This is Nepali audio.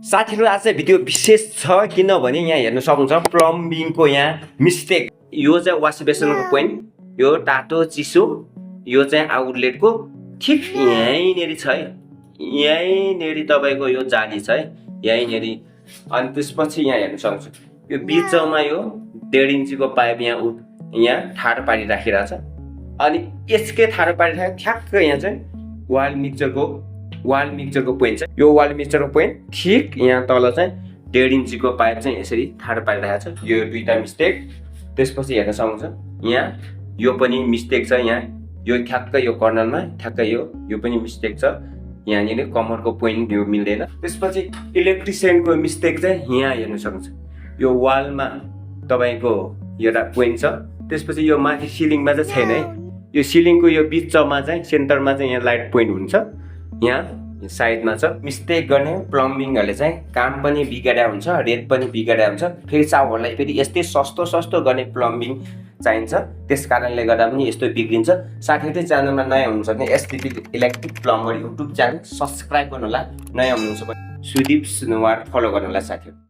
साथीहरु आज चाहिँ भिडियो विशेष छ किनभने यहाँ हेर्न सक्नुहुन्छ प्लम्बिङको यहाँ मिस्टेक। यो चाहिँ वास बेसनको पोइन्ट, यो तातो चिसो, यो चाहिँ आउटलेटको ठीक यहीँनेरि छ है। यहीँनेरि तपाईको यो जाली छ है, यहीँनेरि। अनि त्यसपछि यहाँ हेर्न सक्नुहुन्छ यो बीचमा यो 1.5 इन्चीको पाइप यहाँ ठाडो पारी राखिरहेको छ। अनि यसकै ठाडो पारी राखेको ठ्याक्क यहाँ चाहिँ वाल मिक्सचरको पोइन्ट छ। यो वाल मिक्सचरको पोइन्ट ठीक यहाँ तल चाहिँ 1.5 इन्चीको पाइप चाहिँ यसरी ठाडो पारी राखेको छ। यो दुईटा मिस्टेक। त्यसपछि हेर्न सक्नुहुन्छ यहाँ यो पनि मिस्टेक छ। यहाँ यो ठ्याक्क यो कर्नरमा ठ्याक्क यो पनि मिस्टेक छ। यहाँनिर कमरको पोइन्ट यो मिल्दैन। त्यसपछि इलेक्ट्रिसियनको मिस्टेक चाहिँ यहाँ हेर्न सक्नुहुन्छ यो वालमा तपाईको एउटा पोइन्ट छ। त्यसपछि यो माथि सिलिङमा चाहिँ छैन है। यो सिलिङको यो बिचमा चाहिँ सेन्टरमा चाहिँ यहाँ लाइट पोइन्ट हुन्छ, यहाँ साइडमा छ। मिस्टेक गर्ने प्लम्बिङहरूले चाहिँ काम पनि बिगाड्या हुन्छ, रेट पनि बिगाड्या हुन्छ। फेरि चाउहरूलाई फेरि यस्तै सस्तो गर्ने प्लम्बिङ चाहिन्छ, त्यस कारणले गर्दा पनि यस्तो बिग्रिन्छ। साथीहरु च्यानलमा नयाँ हुनुहुन्छ भने STP electric plumber YouTube channel subscribe गर्नु होला। नयाँ हुनुहुन्छ भने सुदीप सुनवार फलो गर्नु होला साथीहरु।